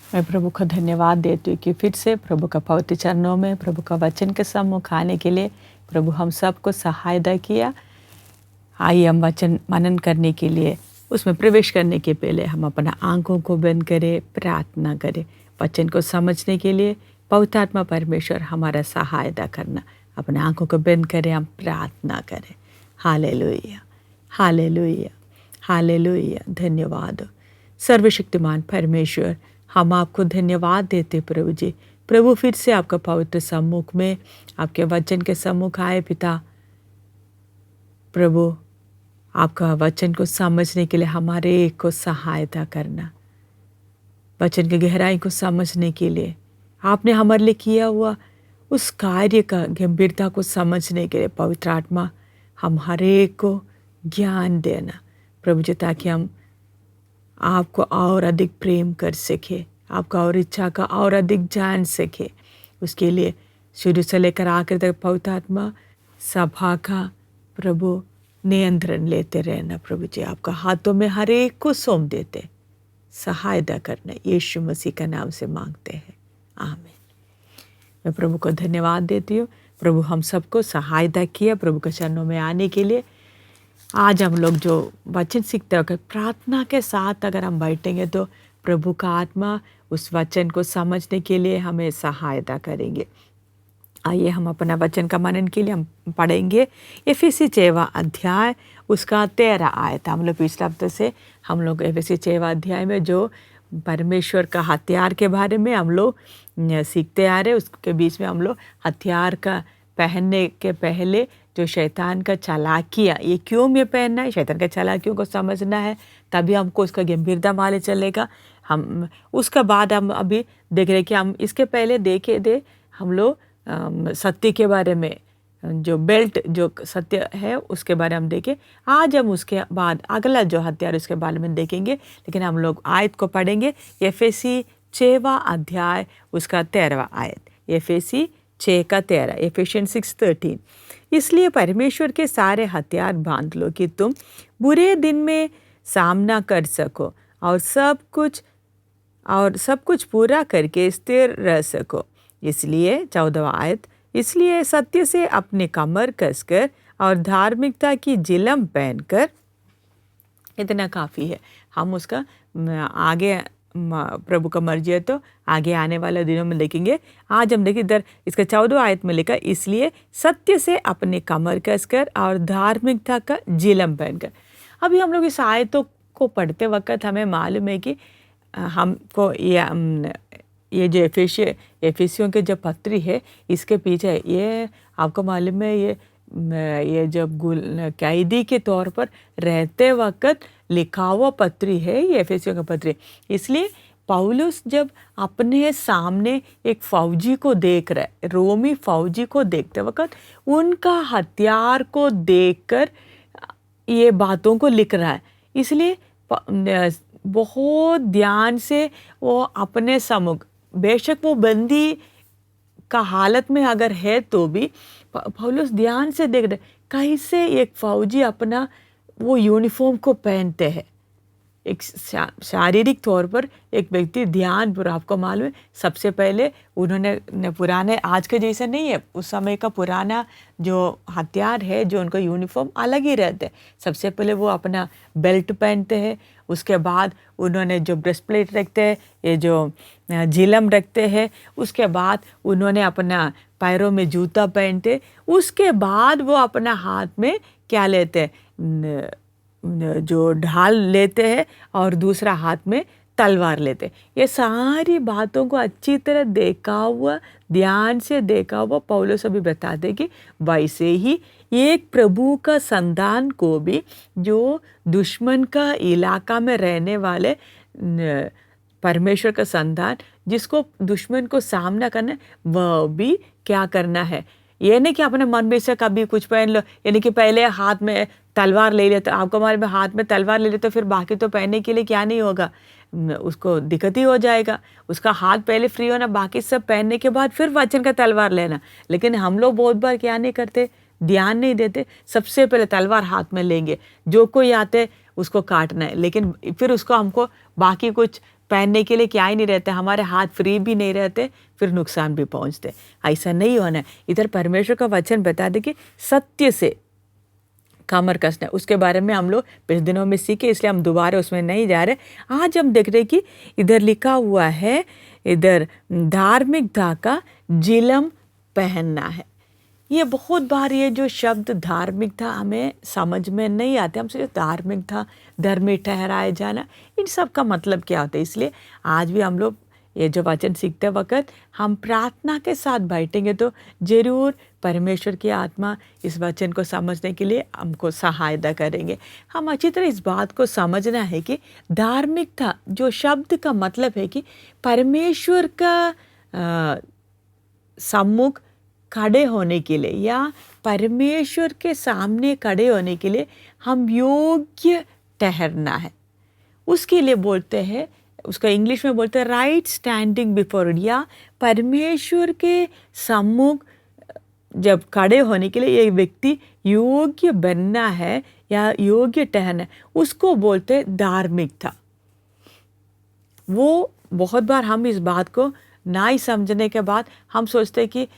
मैं प्रभु को धन्यवाद देती हूँ कि फिर से प्रभु का पवित्र चरणों में प्रभु का वचन के सम्मुख आने के लिए प्रभु हम सबको सहायता किया। आइए हम वचन मनन करने के लिए उसमें प्रवेश करने के पहले हम अपना आंखों को बंद करें, प्रार्थना करें। वचन को समझने के लिए पवित्र आत्मा परमेश्वर हमारा सहायता करना। अपने आंखों को बंद करें, हम प्रार्थना करें। Hallelujah, hallelujah, hallelujah. धन्यवाद सर्वशक्तिमान परमेश्वर, हम आपको धन्यवाद देते प्रभु जी। प्रभु फिर से आपका पवित्र सम्मुख में आपके वचन के सम्मुख आए पिता। प्रभु आपका वचन को समझने के लिए हमारे एक को सहायता करना, वचन की गहराई को समझने के लिए आपने हमारे लिए किया हुआ उस कार्य का गंभीरता को समझने के लिए पवित्र आत्मा हम हर एक को ज्ञान देना प्रभु जी, ताकि हम आपको और अधिक प्रेम कर सके, आपका और इच्छा का और अधिक जान सके। उसके लिए शुरू से लेकर आखिर तक पवित्र आत्मा सभा का प्रभु नियंत्रण लेते रहना प्रभु जी। आपका हाथों में हर एक को सौंप देते, सहायता करना। यीशु मसीह का नाम से मांगते हैं, आमीन। मैं प्रभु को धन्यवाद देती हूँ। प्रभु हम सबको सहायता किया प्रभु के चरणों में आने के लिए। आज हम लोग जो वचन सीखते हैं प्रार्थना के साथ अगर हम बैठेंगे तो प्रभु का आत्मा उस वचन को समझने के लिए हमें सहायता करेंगे। आइए हम अपना वचन का मनन के लिए हम पढ़ेंगे एफेसी 6वां अध्याय उसका 13 आयत। हम लोग पिछले हफ्ते से हम लोग एफेसी 6वां अध्याय में जो परमेश्वर का हथियार के बारे में हम लोग सीखते आ रहे, उसके बीच में हम लोग हथियार का पहनने के पहले जो शैतान का चालाकियाँ, ये क्यों में पहनना है, शैतान का चालाकियों को समझना है, तभी हमको उसका गंभीरता मालूम चलेगा। हम उसका बाद हम अभी देख रहे कि हम इसके पहले देखे हम लोग सत्य के बारे में, जो बेल्ट जो सत्य है उसके बारे में हम देखें। आज हम उसके बाद अगला जो हथियार उसके बारे में देखेंगे, लेकिन हम लोग आयत को पढ़ेंगे एफेसी 6वां अध्याय उसका 13वां आयत। एफेसी 6 का 13, एफेसियंस 6:13। इसलिए परमेश्वर के सारे हथियार बांध लो कि तुम बुरे दिन में सामना कर सको और सब कुछ पूरा करके स्थिर रह सको। इसलिए 14वां आयत, इसलिए सत्य से अपने कमर कसकर और धार्मिकता की जिलम पहनकर, इतना काफ़ी है। हम उसका आगे प्रभु का मर्जी है तो आगे आने वाले दिनों में देखेंगे। आज हम देखिए इधर इसका 14वां आयत में लिखा, इसलिए सत्य से अपने कमर कसकर और धार्मिकता का जिलम पहनकर। अभी हम लोग इस आयतों को पढ़ते वक्त हमें मालूम है कि हमको ये जो एफेसियों के जो पत्री है इसके पीछे ये आपको मालूम है ये जब कैदी के तौर पर रहते वक्त लिखा हुआ पत्री है ये एफेसियों का पत्री। इसलिए पौलुस जब अपने सामने एक फौजी को देख रहा है, रोमी फौजी को देखते वक्त उनका हथियार को देखकर ये बातों को लिख रहा है। इसलिए बहुत ध्यान से वो अपने सम्मुख, बेशक वो बंदी का हालत में अगर है तो भी पौलुस ध्यान से देख रहे कैसे एक फौजी अपना वो यूनिफॉर्म को पहनते हैं। एक शारीरिक तौर पर एक व्यक्ति ध्यान पर, आपको मालूम है सबसे पहले उन्होंने पुराने, आज के जैसे नहीं है, उस समय का पुराना जो हथियार है जो उनका यूनिफॉर्म अलग ही रहते हैं। सबसे पहले वो अपना बेल्ट पहनते हैं, उसके बाद उन्होंने जो ब्रेस्टप्लेट रखते हैं, ये जो झिलम रखते हैं, उसके बाद उन्होंने अपना पैरों में जूता पहनते, उसके बाद वो अपना हाथ में क्या लेते हैं, जो ढाल लेते हैं और दूसरा हाथ में तलवार लेते। ये सारी बातों को अच्छी तरह देखा हुआ, ध्यान से देखा हुआ पौलुस अभी बताते कि वैसे ही एक प्रभु का संतान को भी, जो दुश्मन का इलाका में रहने वाले परमेश्वर का संतान जिसको दुश्मन को सामना करना है, वह भी क्या करना है। ये नहीं कि अपने मन में से कभी कुछ पहन लो, यानी कि पहले हाथ में तलवार ले लेते, आपको हमारे में हाथ में तलवार ले लेते, फिर बाकी तो पहनने के लिए क्या नहीं होगा, उसको दिक्कत ही हो जाएगा। उसका हाथ पहले फ्री होना, बाकी सब पहनने के बाद फिर वचन का तलवार लेना। लेकिन हम लोग बहुत बार क्या नहीं करते, ध्यान नहीं देते, सबसे पहले तलवार हाथ में लेंगे, जो कोई आते उसको काटना है, लेकिन फिर उसको हमको बाकी कुछ पहनने के लिए क्या ही नहीं रहते, हमारे हाथ फ्री भी नहीं रहते, फिर नुकसान भी पहुंचते। ऐसा नहीं होना। इधर परमेश्वर का वचन बता दे कि सत्य से कमर कसना, उसके बारे में हम लोग पिछले दिनों में सीखे, इसलिए हम दोबारा उसमें नहीं जा रहे। आज हम देख रहे कि इधर लिखा हुआ है, इधर धार्मिकता का जिलम पहनना है। ये बहुत बार ये जो शब्द धार्मिकता हमें समझ में नहीं आते। हम सोचते धार्मिकता, धर्मी ठहराए जाना, इन सब का मतलब क्या होता है। इसलिए आज भी हम लोग ये जो वचन सीखते वक्त हम प्रार्थना के साथ बैठेंगे तो ज़रूर परमेश्वर की आत्मा इस वचन को समझने के लिए हमको सहायता करेंगे। हम अच्छी तरह इस बात को समझना है कि धार्मिकता जो शब्द का मतलब है कि परमेश्वर का सम्मुख खड़े होने के लिए या परमेश्वर के सामने खड़े होने के लिए हम योग्य ठहरना है। उसके लिए बोलते हैं, उसका इंग्लिश में बोलते हैं राइट स्टैंडिंग बिफोर, या परमेश्वर के सम्मुख जब खड़े होने के लिए एक व्यक्ति योग्य बनना है या योग्य ठहरना है, उसको बोलते हैं धार्मिकता। वो बहुत बार हम इस बात को ना ही समझने के बाद हम सोचते हैं कि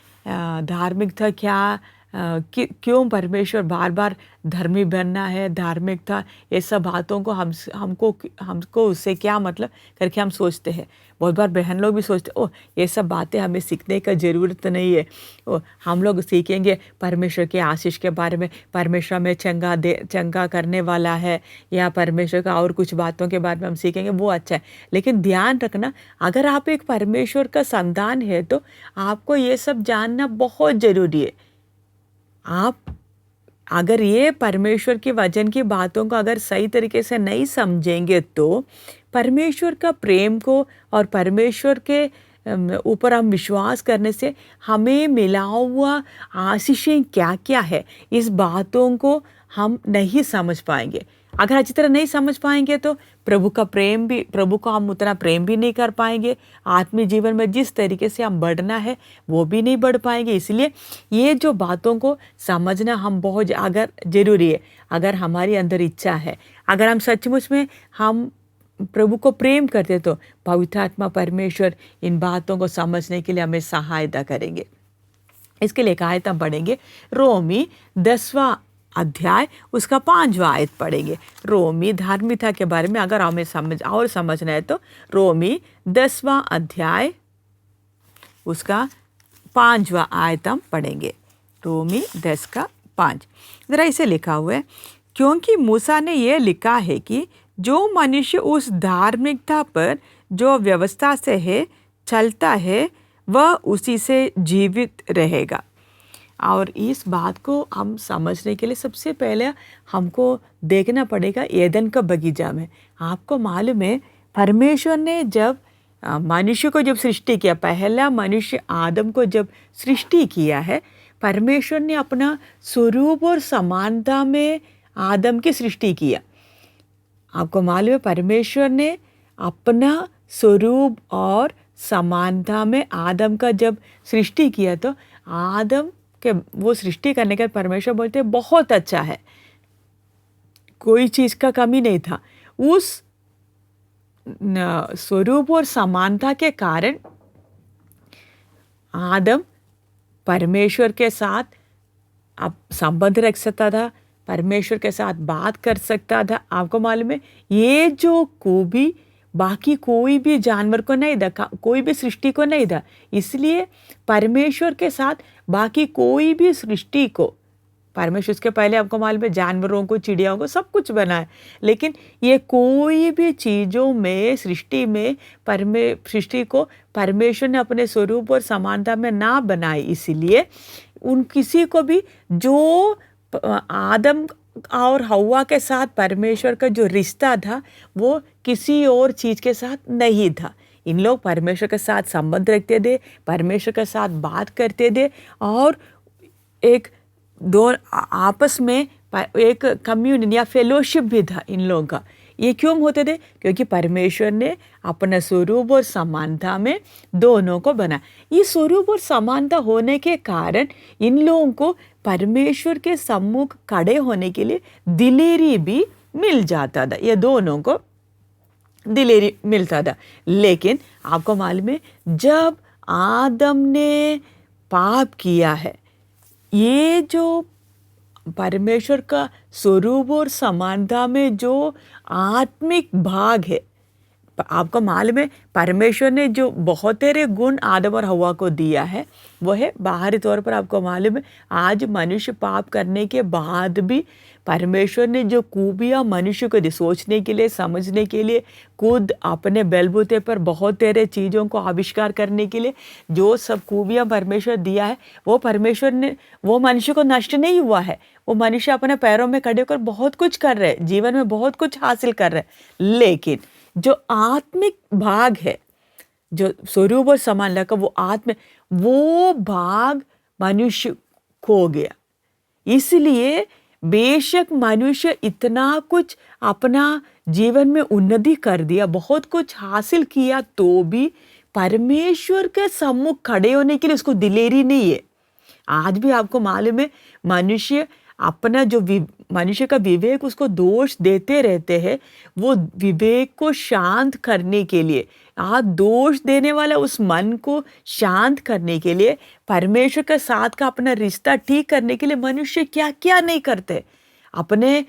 धार्मिकता क्या, क्यों परमेश्वर बार बार धर्मी बनना है, धार्मिकता, ये सब बातों को हमको उससे क्या मतलब करके हम सोचते हैं। बहुत बार बहन लोग भी सोचते ओह ये सब बातें हमें सीखने का ज़रूरत नहीं है, ओ हम लोग सीखेंगे परमेश्वर के आशीष के बारे में, परमेश्वर में चंगा करने वाला है, या परमेश्वर का और कुछ बातों के बारे में हम सीखेंगे, वो अच्छा है। लेकिन ध्यान रखना, अगर आप एक परमेश्वर का संतान है तो आपको ये सब जानना बहुत ज़रूरी है। आप अगर ये परमेश्वर के वचन की बातों को अगर सही तरीके से नहीं समझेंगे तो परमेश्वर का प्रेम को और परमेश्वर के ऊपर हम विश्वास करने से हमें मिला हुआ आशीषें क्या क्या है, इस बातों को हम नहीं समझ पाएंगे। अगर अच्छी तरह नहीं समझ पाएंगे तो प्रभु को हम उतना प्रेम भी नहीं कर पाएंगे। आत्मीय जीवन में जिस तरीके से हम बढ़ना है वो भी नहीं बढ़ पाएंगे। इसलिए ये जो बातों को समझना हम बहुत अगर ज़रूरी है। अगर हमारी अंदर इच्छा है, अगर हम सचमुच में हम प्रभु को प्रेम करते तो पवित्र आत्मा परमेश्वर इन बातों को समझने के लिए हमें सहायता करेंगे। इसके लिए एक आयत हम पढ़ेंगे, रोमी 10वां अध्याय उसका 5वां आयत पढ़ेंगे। रोमी धार्मिकता के बारे में अगर हमें समझना है तो रोमी 10वां अध्याय उसका 5वां आयत हम पढ़ेंगे। रोमी 10 का 5 ज़रा इसे लिखा हुआ है, क्योंकि मूसा ने यह लिखा है कि जो मनुष्य उस धार्मिकता पर जो व्यवस्था से है चलता है वह उसी से जीवित रहेगा। और इस बात को हम समझने के लिए सबसे पहले हमको देखना पड़ेगा एदन का बगीचा में। आपको मालूम है परमेश्वर ने जब मनुष्य को जब सृष्टि किया, पहला मनुष्य आदम को जब सृष्टि किया है, परमेश्वर ने अपना स्वरूप और समानता में आदम की सृष्टि किया। आपको मालूम है परमेश्वर ने अपना स्वरूप और समानता में आदम का जब सृष्टि किया तो आदम के वो सृष्टि करने के परमेश्वर बोलते हैं बहुत अच्छा है, कोई चीज़ का कमी नहीं था। उस स्वरूप और समानता के कारण आदम परमेश्वर के साथ अब संबंध रख सकता था, परमेश्वर के साथ बात कर सकता था। आपको मालूम है ये जो खूबी बाकी कोई भी जानवर को नहीं था, कोई भी सृष्टि को नहीं था। इसलिए परमेश्वर के साथ बाकी कोई भी सृष्टि को, परमेश्वर उसके पहले आपको मालूम है जानवरों को, चिड़ियाओं को सब कुछ बनाया, लेकिन ये कोई भी चीज़ों में सृष्टि में सृष्टि को परमेश्वर ने अपने स्वरूप और समानता में ना बनाई। इसलिए उन किसी को भी जो आदम और हव्वा के साथ परमेश्वर का जो रिश्ता था वो किसी और चीज़ के साथ नहीं था। इन लोग परमेश्वर के साथ संबंध रखते थे, परमेश्वर के साथ बात करते थे और एक दो आपस में एक कम्युनियन या फेलोशिप भी था इन लोगों का। ये क्यों होते थे? क्योंकि परमेश्वर ने अपना स्वरूप और समानता में दोनों को बनाया। ये स्वरूप और समानता होने के कारण इन लोगों को परमेश्वर के सम्मुख खड़े होने के लिए दिलेरी भी मिल जाता था। ये दोनों को दिलेरी मिलता था। लेकिन आपको मालूम है, जब आदम ने पाप किया है, ये जो परमेश्वर का स्वरूप और समानता में जो आत्मिक भाग है, आपको मालूम है, परमेश्वर ने जो बहुत सारे गुण आदम और हवा को दिया है, वो है बाहरी तौर पर आपको मालूम है, आज मनुष्य पाप करने के बाद भी परमेश्वर ने जो खूबियाँ मनुष्य को दी, सोचने के लिए, समझने के लिए, खुद अपने बलबूते पर बहुत सारे चीज़ों को आविष्कार करने के लिए जो सब खूबियाँ परमेश्वर दिया है, वो परमेश्वर ने, वो मनुष्य को नष्ट नहीं हुआ है। वो मनुष्य अपने पैरों में खड़े होकर बहुत कुछ कर रहे हैं, जीवन में बहुत कुछ हासिल कर रहे हैं। लेकिन जो आत्मिक भाग है, जो स्वरूप और समान लगा, वो भाग मनुष्य खो गया। इसलिए बेशक मनुष्य इतना कुछ अपना जीवन में उन्नति कर दिया, बहुत कुछ हासिल किया, तो भी परमेश्वर के सम्मुख खड़े होने के लिए उसको दिलेरी नहीं है। आज भी आपको मालूम है, मनुष्य अपना जो मनुष्य का विवेक उसको दोष देते रहते हैं। वो विवेक को शांत करने के लिए, आज दोष देने वाला उस मन को शांत करने के लिए, परमेश्वर के साथ का अपना रिश्ता ठीक करने के लिए मनुष्य क्या क्या नहीं करते, अपने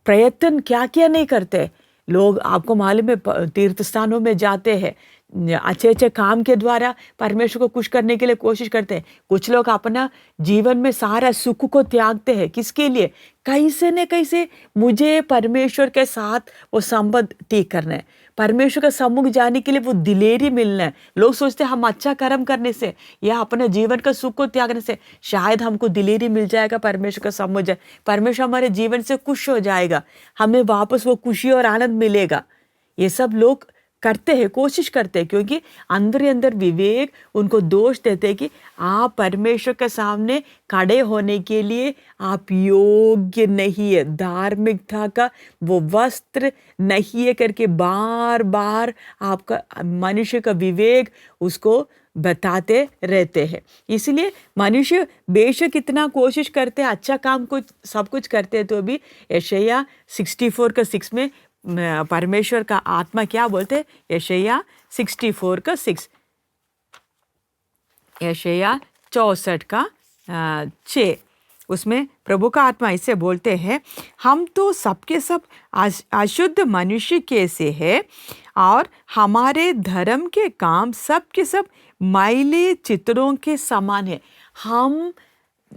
प्रयत्न क्या क्या नहीं करते। लोग आपको मालूम है तीर्थ स्थानों में जाते हैं, अच्छे अच्छे काम के द्वारा परमेश्वर को खुश करने के लिए कोशिश करते हैं। कुछ लोग अपना जीवन में सारा सुख को त्यागते हैं, किसके लिए? कैसे न कैसे मुझे परमेश्वर के साथ वो संबंध ठीक करना है, परमेश्वर का सम्मुख जाने के लिए वो दिलेरी मिलना है। लोग सोचते हैं हम अच्छा कर्म करने से या अपने जीवन का सुख को त्यागने से शायद हमको दिलेरी मिल जाएगा, परमेश्वर का सम्मुख जाए, परमेश्वर हमारे जीवन से खुश हो जाएगा, हमें वापस वो खुशी और आनंद मिलेगा। ये सब लोग करते हैं, कोशिश करते हैं, क्योंकि अंदर ही अंदर विवेक उनको दोष देते हैं कि आप परमेश्वर के सामने खड़े होने के लिए आप योग्य नहीं है, धार्मिकता का वो वस्त्र नहीं है करके बार बार आपका मनुष्य का विवेक उसको बताते रहते हैं। इसलिए मनुष्य बेशक इतना कोशिश करते हैं, अच्छा काम कुछ सब कुछ करते हैं, तो भी यशायाह 64:6 में परमेश्वर का आत्मा क्या बोलते? यशायाह 64:6, यशायाह 64:6, उसमें प्रभु का आत्मा इससे बोलते हैं, हम तो सबके सब अशुद्ध मनुष्य के से है और हमारे धर्म के काम सब के सब मैले चित्रों के समान है। हम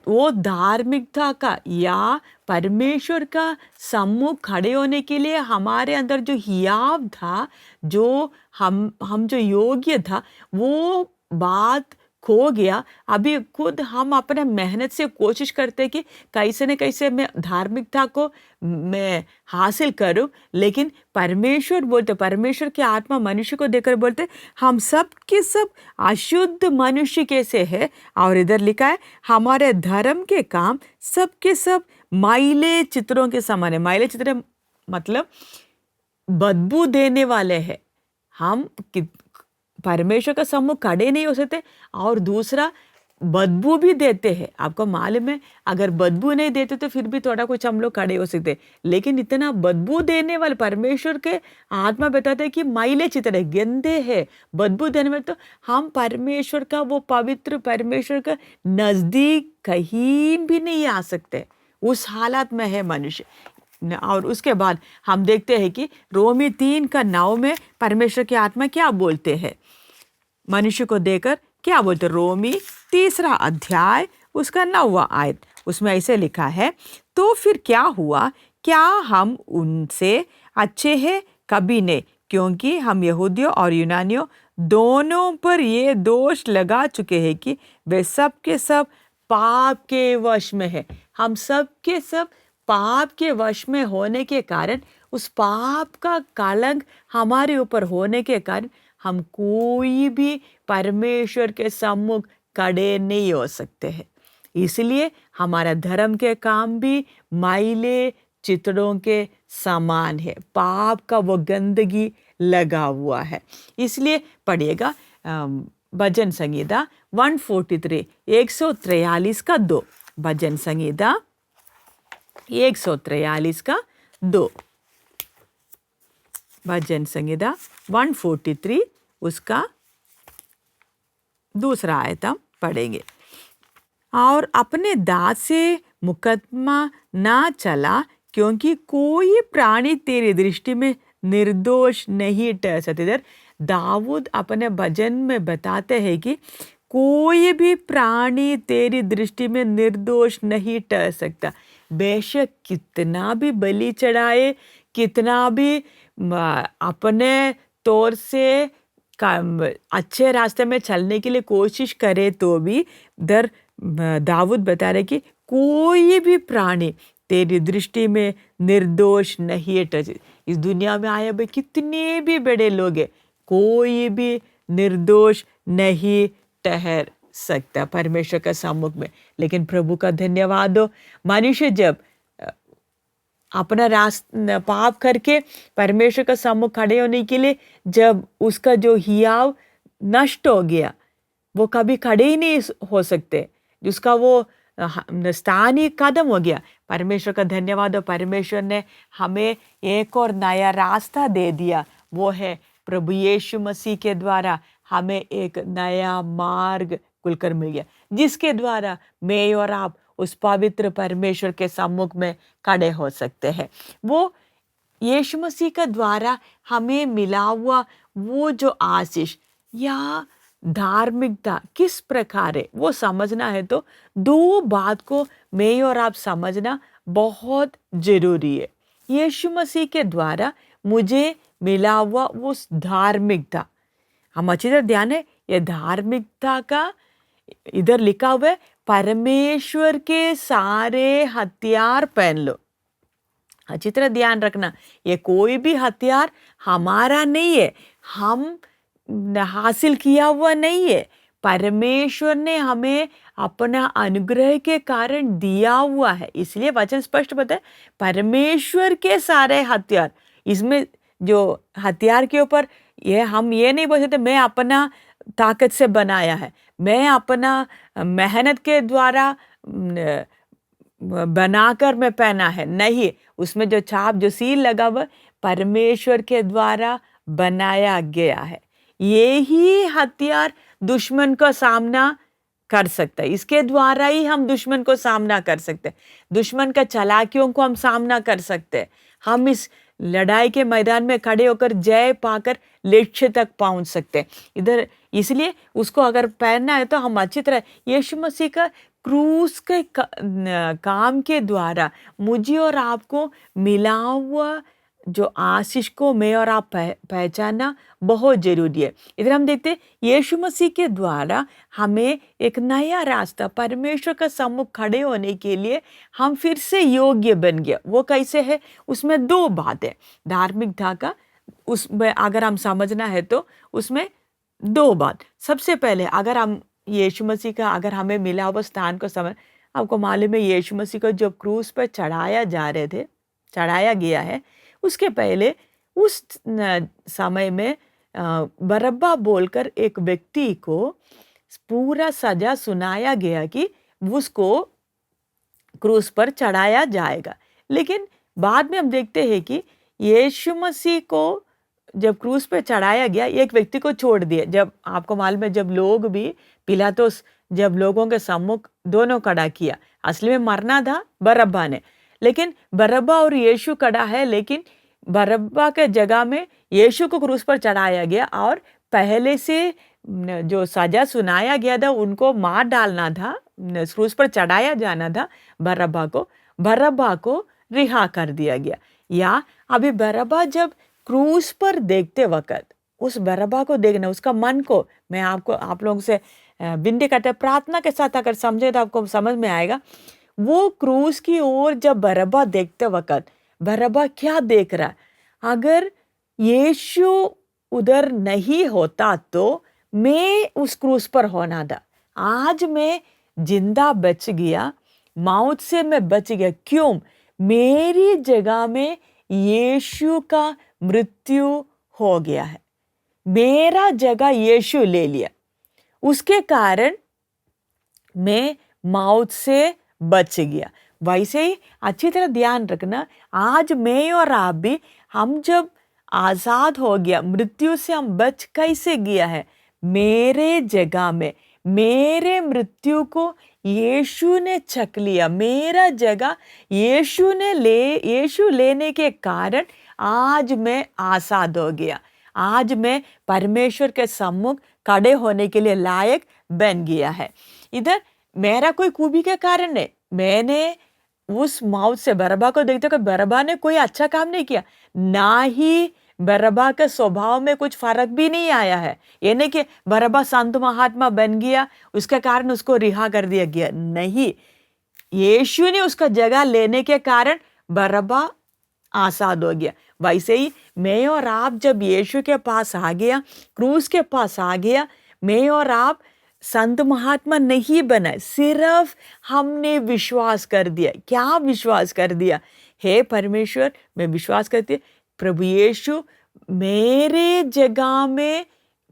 वो धार्मिकता का या परमेश्वर का सम्मुख खड़े होने के लिए हमारे अंदर जो हियाव था, जो हम जो योग्य था, वो बात खो गया। अभी खुद हम अपने मेहनत से कोशिश करते कि कैसे न कैसे मैं धार्मिकता को मैं हासिल करूं, लेकिन परमेश्वर बोलते, परमेश्वर की आत्मा मनुष्य को देकर बोलते, हम सब के सब अशुद्ध मनुष्य कैसे है। और इधर लिखा है, हमारे धर्म के काम सब के सब मैले चित्रों के समान है। मैले चित्र मतलब बदबू देने वाले हैं। हम परमेश्वर का सम्मुख खड़े नहीं हो सकते, और दूसरा बदबू भी देते हैं। आपको मालूम है, अगर बदबू नहीं देते तो फिर भी थोड़ा कुछ हम लोग खड़े हो सकते, लेकिन इतना बदबू देने वाले परमेश्वर के आत्मा बताते हैं कि मैले चित्र है, गंदे है, बदबू देने वाले, तो हम परमेश्वर का वो पवित्र परमेश्वर का नज़दीक कहीं भी नहीं आ सकते। उस हालत में है मनुष्य। और उसके बाद हम देखते हैं कि रोमी 3:9 में परमेश्वर की आत्मा क्या बोलते हैं, मनुष्य को देकर क्या बोलते? रोमी 3 उसका 9 आयत, उसमें ऐसे लिखा है, तो फिर क्या हुआ, क्या हम उनसे अच्छे हैं? कभी नहीं, क्योंकि हम यहूदियों और यूनानियों दोनों पर ये दोष लगा चुके हैं कि वे सब के सब पाप के वश में है। हम सब के सब पाप के वश में होने के कारण, उस पाप का कलंक हमारे ऊपर होने के कारण हम कोई भी परमेश्वर के सम्मुख खड़े नहीं हो सकते हैं। इसलिए हमारा धर्म के काम भी मैले चित्रों के समान है, पाप का वो गंदगी लगा हुआ है। इसलिए पढ़िएगा भजन संगीता 143 143 भजन संगीता 143 2। भजन संहिता 143 उसका दूसरा आयत हम पढ़ेंगे। और अपने दास से मुकदमा ना चला, क्योंकि कोई प्राणी तेरी दृष्टि में निर्दोष नहीं ठहर सकता। इधर दाऊद अपने भजन में बताते हैं कि कोई भी प्राणी तेरी दृष्टि में निर्दोष नहीं ठहर सकता। बेशक कितना भी बलि चढ़ाए, कितना भी अपने तौर से अच्छे रास्ते में चलने के लिए कोशिश करे, तो भी दर दाऊद बता रहे कि कोई भी प्राणी तेरी दृष्टि में निर्दोष नहीं ठहर। इस दुनिया में आए भाई कितने भी बड़े लोग हैं, कोई भी निर्दोष नहीं ठहर सकता परमेश्वर का सम्मुख में। लेकिन प्रभु का धन्यवाद हो, मनुष्य जब अपना रास्ता पाप करके परमेश्वर का सम्मुख खड़े होने के लिए जब उसका जो हियाव नष्ट हो गया, वो कभी खड़े ही नहीं हो सकते, जिसका वो स्थान ही कदम हो गया। परमेश्वर का धन्यवाद हो, परमेश्वर ने हमें एक और नया रास्ता दे दिया। वो है प्रभु यीशु मसीह के द्वारा हमें एक नया मार्ग खुलकर मिल गया, जिसके द्वारा मैं और आप उस पवित्र परमेश्वर के सम्मुख में खड़े हो सकते हैं। वो यीशु मसीह का द्वारा हमें मिला हुआ वो जो आशीष या धार्मिकता किस प्रकार है वो समझना है, तो दो बात को मैं और आप समझना बहुत जरूरी है। यीशु मसीह के द्वारा मुझे मिला हुआ वो धार्मिकता, हम अच्छी तरह ध्यान है, ये धार्मिकता का इधर लिखा हुआ है, परमेश्वर के सारे हथियार पहन लो। अच्छी तरह ध्यान रखना, ये कोई भी हथियार हमारा नहीं है, हम हासिल किया हुआ नहीं है, परमेश्वर ने हमें अपना अनुग्रह के कारण दिया हुआ है। इसलिए वचन स्पष्ट बताए, परमेश्वर के सारे हथियार। इसमें जो हथियार के ऊपर ये हम ये नहीं बोल सकते मैं अपना ताकत से बनाया है, मैं अपना मेहनत के द्वारा बनाकर मैं पहना है, नहीं। उसमें जो छाप जो सील लगा हुआ परमेश्वर के द्वारा बनाया गया है। ये ही हथियार दुश्मन का सामना कर सकता है, इसके द्वारा ही हम दुश्मन को सामना कर सकते हैं, दुश्मन का चालाकियों को हम सामना कर सकते हैं। हम इस लड़ाई के मैदान में खड़े होकर जय पाकर लक्ष्य तक पहुंच सकते हैं। इधर इसलिए उसको अगर पहनना है तो हम अच्छी तरह यीशु मसीह का क्रूस के काम के द्वारा मुझे और आपको मिला हुआ जो आशीष को मैं और आप पहचानना बहुत जरूरी है। इधर हम देखते हैं यीशु मसीह के द्वारा हमें एक नया रास्ता परमेश्वर का सम्मुख खड़े होने के लिए हम फिर से योग्य बन गया। वो कैसे है, उसमें दो बातें, धार्मिकता का उसमें अगर हम समझना है तो उसमें दो बात। सबसे पहले अगर हम यीशु मसीह का अगर हमें मिला हुआ स्थान को समझ, आपको मालूम है यीशु मसीह को जब क्रूस पर चढ़ाया गया है, उसके पहले उस समय में बरब्बा बोलकर एक व्यक्ति को पूरा सजा सुनाया गया कि उसको क्रूस पर चढ़ाया जाएगा। लेकिन बाद में हम देखते हैं कि यीशु मसीह को जब क्रूस पे चढ़ाया गया, एक व्यक्ति को छोड़ दिया। जब आपको मालूम है जब लोग भी पिलातुस जब लोगों के सम्मुख दोनों खड़ा किया, असली में मरना था बरब्बा ने, लेकिन बरब्बा और यीशु खड़ा है, लेकिन बरब्बा के जगह में यीशु को क्रूस पर चढ़ाया गया और पहले से जो सजा सुनाया गया था उनको मार डालना था, क्रूस पर चढ़ाया जाना था बरब्बा को रिहा कर दिया गया। या अभी बरब्बा जब क्रूस पर देखते वक्त उस बरब्बा को देखना, उसका मन को मैं आप लोगों से विनती करते प्रार्थना के साथ अगर समझे तो आपको समझ में आएगा। वो क्रूस की ओर जब बरब्बा देखते वक्त बरब्बा क्या देख रहा है, अगर यीशु उधर नहीं होता तो मैं उस क्रूस पर होना था, आज मैं जिंदा बच गया, मौत से मैं बच गया। क्यों? मेरी जगह में यीशु का मृत्यु हो गया है, मेरा जगह यीशु ले लिया, उसके कारण मैं मौत से बच गया। वैसे ही अच्छी तरह ध्यान रखना, आज मैं और आप भी हम जब आज़ाद हो गया, मृत्यु से हम बच कैसे गया है? मेरे जगह में, मेरे मृत्यु को यीशु ने चख लिया, मेरा जगह यीशु लेने के कारण आज मैं आज़ाद हो गया। आज मैं परमेश्वर के सम्मुख खड़े होने के लिए लायक बन गया है। इधर मेरा कोई खूबी के कारण नहीं, मैंने उस मौत से बरअब्बा को देखते कि बरअब्बा ने कोई अच्छा काम नहीं किया, ना ही बरअब्बा के स्वभाव में कुछ फर्क भी नहीं आया है। ये नहीं कि बरअब्बा संत महात्मा बन गया, उसके कारण उसको रिहा कर दिया गया, नहीं, यीशु ने उसका जगह लेने के कारण बरअब्बा आज़ाद हो गया। वैसे ही मैं और आप जब यीशु के पास आ गया, क्रूस के पास आ गया, मैं और आप संत महात्मा नहीं बनाए, सिर्फ हमने विश्वास कर दिया। क्या विश्वास कर दिया? हे परमेश्वर, मैं विश्वास करती प्रभु यीशु मेरे जगह में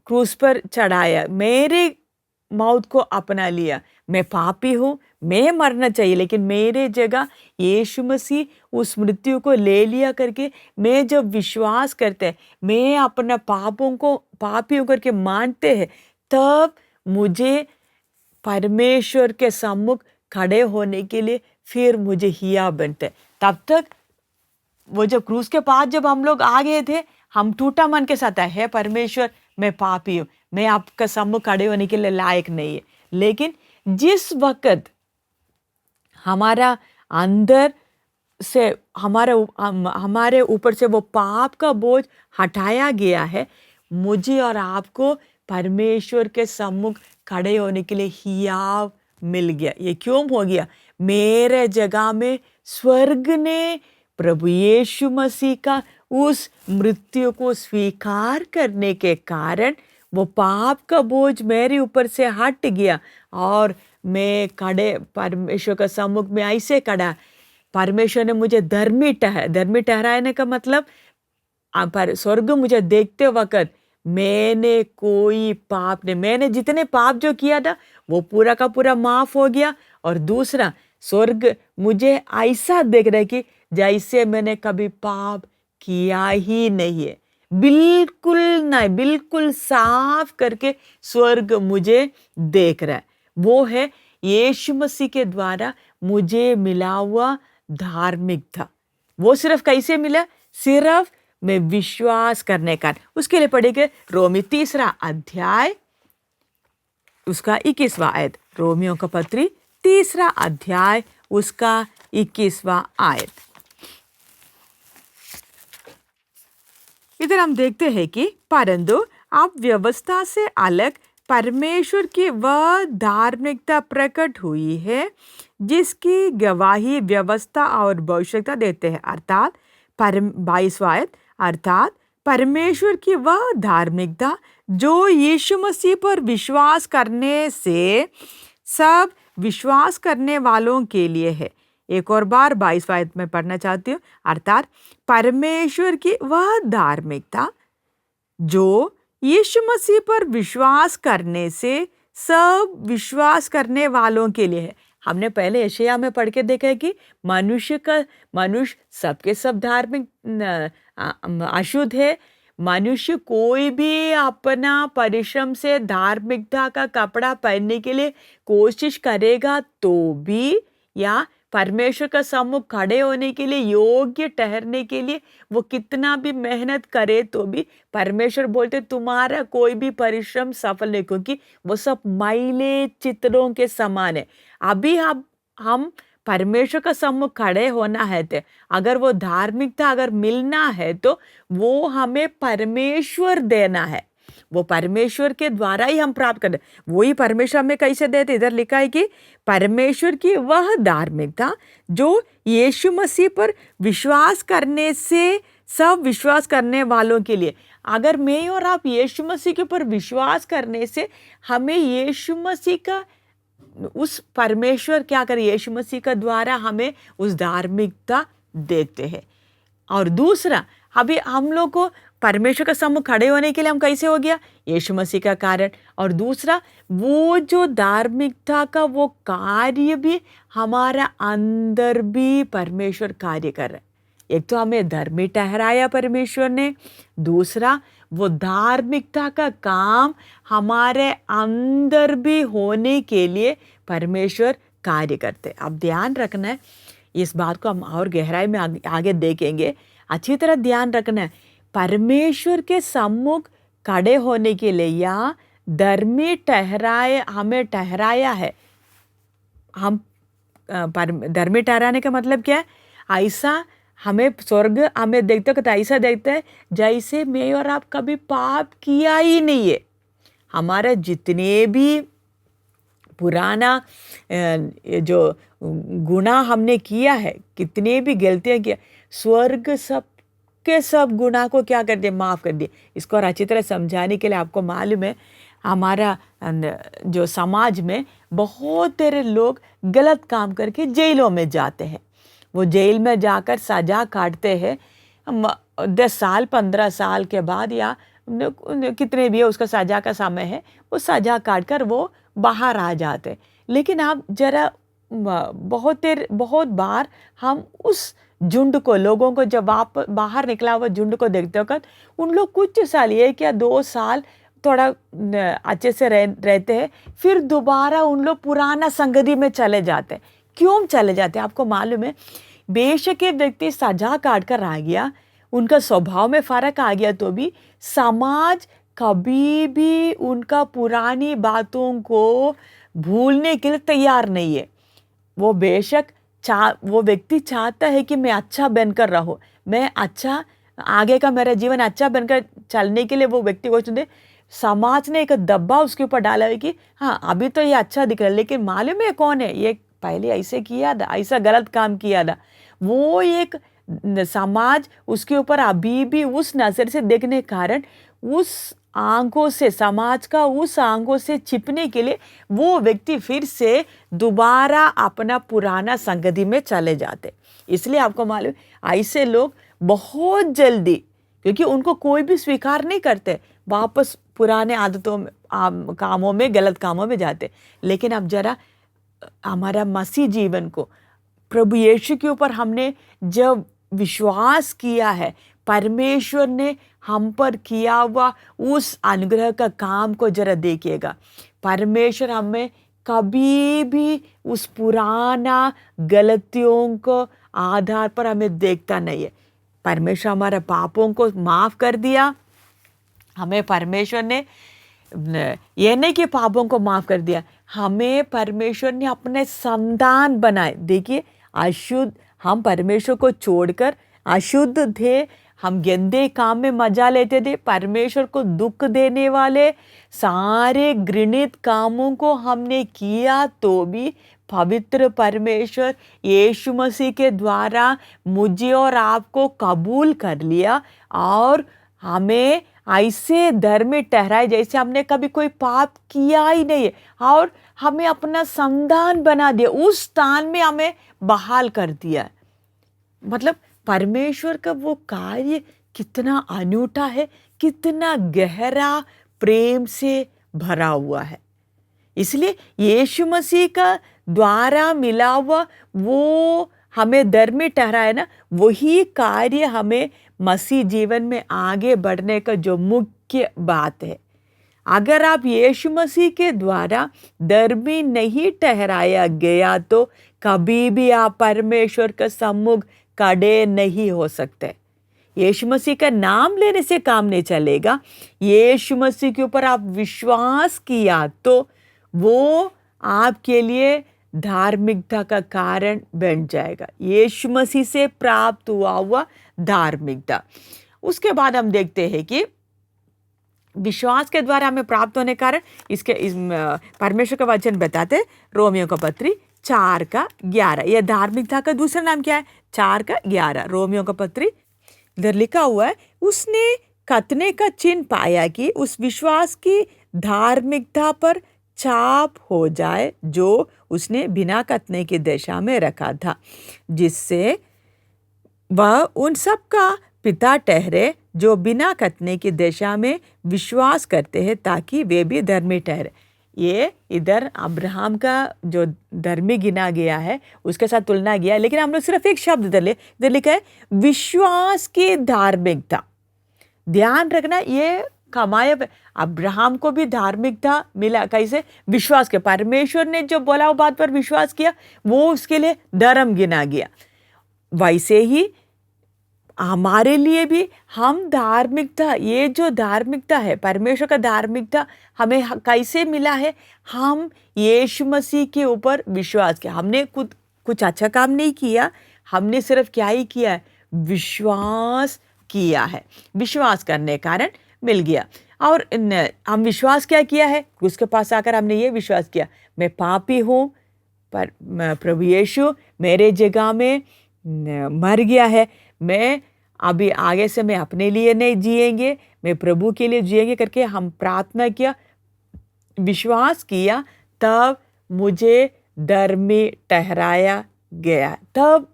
क्रूस पर चढ़ाया, मेरे मौत को अपना लिया। मैं पापी हूँ, मैं मरना चाहिए, लेकिन मेरे जगह यीशु मसीह उस मृत्यु को ले लिया करके मैं जब विश्वास करते हैं, मैं अपना पापों को पापी होकर के मानते हैं, तब मुझे परमेश्वर के सम्मुख खड़े होने के लिए फिर मुझे हिया बनते। तब तक वो जब क्रूस के पास जब हम लोग आ गए थे, हम टूटा मन के साथ आए, हे परमेश्वर मैं पापी हूँ, मैं आपका सम्मुख खड़े होने के लिए लायक नहीं है। लेकिन जिस वक्त हमारा अंदर से हमारे ऊपर से वो पाप का बोझ हटाया गया है, मुझे और आपको परमेश्वर के सम्मुख खड़े होने के लिए हियाव मिल गया। ये क्यों हो गया? मेरे जगह में स्वर्ग ने प्रभु यीशु मसीह का उस मृत्यु को स्वीकार करने के कारण वो पाप का बोझ मेरे ऊपर से हट गया और मैं खड़े परमेश्वर का सम्मुख में ऐसे खड़ा, परमेश्वर ने मुझे धर्मी ठहराने का मतलब पर स्वर्ग मुझे देखते वक्त मैंने कोई पाप नहीं, मैंने जितने पाप जो किया था वो पूरा का पूरा माफ हो गया। और दूसरा, स्वर्ग मुझे ऐसा देख रहा है कि जैसे मैंने कभी पाप किया ही नहीं है, बिल्कुल नहीं, बिल्कुल साफ करके स्वर्ग मुझे देख रहा है। वो है यीशु मसीह के द्वारा मुझे मिला हुआ धार्मिकता। वो सिर्फ कैसे मिला? सिर्फ मैं विश्वास करने का। उसके लिए पढ़ेंगे रोमी 3 अध्याय उसका 21वां आयत। रोमियों का पत्री 3 अध्याय उसका 21वां आयत। इधर हम देखते हैं कि परंतु अब व्यवस्था से अलग परमेश्वर की वह धार्मिकता प्रकट हुई है जिसकी गवाही व्यवस्था और भविष्यता देते हैं, अर्थात 22वां आयत, अर्थात परमेश्वर की वह धार्मिकता जो यीशु मसीह पर विश्वास करने से सब विश्वास करने वालों के लिए है। एक और बार 22वां आयत में पढ़ना चाहती हूँ, अर्थात परमेश्वर की वह धार्मिकता जो यीशु मसीह पर विश्वास करने से सब विश्वास करने वालों के लिए है। हमने पहले यशायाह में पढ़ के देखा है कि मनुष्य सबके सब धार्मिक अशुद्ध है। मनुष्य कोई भी अपना परिश्रम से धार्मिकता का कपड़ा पहनने के लिए कोशिश करेगा तो भी, या परमेश्वर का सम्मुख खड़े होने के लिए योग्य ठहरने के लिए वो कितना भी मेहनत करे तो भी परमेश्वर बोलते तुम्हारा कोई भी परिश्रम सफल नहीं, क्योंकि वो सब मैले चित्रों के समान है। अभी हम परमेश्वर का सम्मुख खड़े होना है तो अगर वो धार्मिकता अगर मिलना है तो वो हमें परमेश्वर देना है, वो परमेश्वर के द्वारा ही हम प्राप्त करते। वही परमेश्वर हमें कैसे देते? इधर लिखा है कि परमेश्वर की वह धार्मिकता जो यीशु मसीह पर विश्वास करने से सब विश्वास करने वालों के लिए। अगर मैं और आप यीशु मसीह के ऊपर विश्वास करने से हमें यीशु मसीह का उस परमेश्वर क्या करे, यीशु मसीह का द्वारा हमें उस धार्मिकता देते हैं। और दूसरा, अभी हम लोग को परमेश्वर का सम्मुख खड़े होने के लिए हम कैसे हो गया? यीशु मसीह का कारण। और दूसरा, वो जो धार्मिकता का वो कार्य भी हमारा अंदर भी परमेश्वर कार्य कर रहा है। एक तो हमें धर्मी ठहराया परमेश्वर ने, दूसरा वो धार्मिकता का काम हमारे अंदर भी होने के लिए परमेश्वर कार्य करते। अब ध्यान रखना है, इस बात को हम और गहराई में आगे देखेंगे। अच्छी तरह ध्यान रखना है, परमेश्वर के सम्मुख खड़े होने के लिए या धर्मी हमें ठहराया है। हम धर्मी ठहराने का मतलब क्या है? ऐसा हमें स्वर्ग हमें देखते हो तो ऐसा देखते हैं जैसे मैं और आप कभी पाप किया ही नहीं है। हमारा जितने भी पुराना जो गुनाह हमने किया है, कितने भी गलतियाँ किया, स्वर्ग सब के सब गुनाह को क्या कर दिए? माफ़ कर दिए। इसको और अच्छी तरह समझाने के लिए आपको मालूम है, हमारा जो समाज में बहुत सारे लोग गलत काम करके जेलों में जाते हैं। वो जेल में जाकर सज़ा काटते हैं। 10 साल 15 साल के बाद या कितने भी है उसका सज़ा का समय है, वो सज़ा काट कर वो बाहर आ जाते। लेकिन आप जरा बहुत बार हम उस झुंड को, लोगों को जब आप बाहर निकला हुआ झुंड को देखते हो, उन लोग कुछ साल 1 या 2 साल थोड़ा अच्छे से रहते हैं, फिर दोबारा उन लोग पुराना संगति में चले जाते हैं। क्यों चले जाते हैं? आपको मालूम है, बेशक एक व्यक्ति सजा काट कर आ गया, उनका स्वभाव में फ़र्क आ गया, तो भी समाज कभी भी उनका पुरानी बातों को भूलने के लिए तैयार नहीं है। वो बेशक वो व्यक्ति चाहता है कि मैं अच्छा बनकर रहूं, मैं अच्छा आगे का मेरा जीवन अच्छा बनकर चलने के लिए वो व्यक्ति को चुनते। समाज ने एक दबाव उसके ऊपर डाला है कि हाँ अभी तो ये अच्छा दिख रहा है, लेकिन मालूम है कौन है ये? पहले ऐसे किया था, ऐसा गलत काम किया था। वो एक समाज उसके ऊपर अभी भी उस नज़र से देखने के कारण उस आंखों से, समाज का उस आंखों से छिपने के लिए वो व्यक्ति फिर से दोबारा अपना पुराना संगति में चले जाते। इसलिए आपको मालूम, ऐसे लोग बहुत जल्दी, क्योंकि उनको कोई भी स्वीकार नहीं करते, वापस पुराने आदतों में, कामों में, गलत कामों में जाते। लेकिन अब जरा हमारा मसीह जीवन को, प्रभु यीशु के ऊपर हमने जब विश्वास किया है, परमेश्वर ने हम पर किया हुआ उस अनुग्रह का काम को जरा देखिएगा। परमेश्वर हमें कभी भी उस पुराना गलतियों को आधार पर हमें देखता नहीं है। परमेश्वर हमारे पापों को माफ़ कर दिया। हमें परमेश्वर ने ये नहीं कि पापों को माफ़ कर दिया, हमें परमेश्वर ने अपने संतान बनाए। देखिए, अशुद्ध हम परमेश्वर को छोड़कर अशुद्ध थे, हम गंदे काम में मजा लेते थे, परमेश्वर को दुख देने वाले सारे घृणित कामों को हमने किया, तो भी पवित्र परमेश्वर यीशु मसीह के द्वारा मुझे और आपको कबूल कर लिया और हमें ऐसे धर्मी ठहराए जैसे हमने कभी कोई पाप किया ही नहीं है, और हमें अपना संतान बना दिया, उस स्थान में हमें बहाल कर दिया। मतलब परमेश्वर का वो कार्य कितना अनूठा है, कितना गहरा प्रेम से भरा हुआ है। इसलिए यीशु मसीह का द्वारा मिला हुआ वो हमें धर्मी ठहराया ना, वही कार्य हमें मसीह जीवन में आगे बढ़ने का जो मुख्य बात है। अगर आप यीशु मसीह के द्वारा धर्मी नहीं ठहराया गया तो कभी भी आप परमेश्वर का सम्मुख खड़े नहीं हो सकते। यीशु मसीह का नाम लेने से काम नहीं चलेगा। यीशु मसीह के ऊपर आप विश्वास किया तो वो आपके लिए धार्मिकता का कारण बन जाएगा। यीशु मसीह से प्राप्त हुआ धार्मिकता। उसके बाद हम देखते हैं कि विश्वास के द्वारा हमें प्राप्त होने कारण परमेश्वर का वचन बताते, रोमियो का पत्री 4:11। यह धार्मिकता का दूसरा नाम क्या है? 4:11 रोमियो का पत्री इधर लिखा हुआ है, उसने खतने का चिन्ह पाया कि उस विश्वास की धार्मिकता पर छाप हो जाए जो उसने बिना खतने की दशा में रखा था, जिससे वह उन सब का पिता ठहरे जो बिना खतने की दशा में विश्वास करते हैं, ताकि वे भी धर्मी ठहरे। ये इधर अब्राहम का जो धर्मी गिना गया है उसके साथ तुलना किया, लेकिन हम लोग सिर्फ एक शब्द इधर लिखा है विश्वास की धार्मिकता। ध्यान रखना, ये कमाया अब्राहम को भी धार्मिकता मिला, कैसे? विश्वास के, परमेश्वर ने जो बोला वो बात पर विश्वास किया, वो उसके लिए धर्म गिना गया। वैसे ही हमारे लिए भी हम धार्मिकता, ये जो धार्मिकता है परमेश्वर का धार्मिकता हमें कैसे मिला है? हम यीशु मसीह के ऊपर विश्वास किया। हमने कुछ अच्छा काम नहीं किया, हमने सिर्फ क्या ही किया है? विश्वास किया है। विश्वास करने के कारण मिल गया। और हम विश्वास क्या किया है? उसके पास आकर हमने ये विश्वास किया, मैं पापी हूँ, पर प्रभु यीशु मेरे जगह में मर गया है, मैं अभी आगे से मैं अपने लिए नहीं जिएंगे, मैं प्रभु के लिए जिएंगे करके हम प्रार्थना किया, विश्वास किया, तब मुझे धर्मी ठहराया गया। तब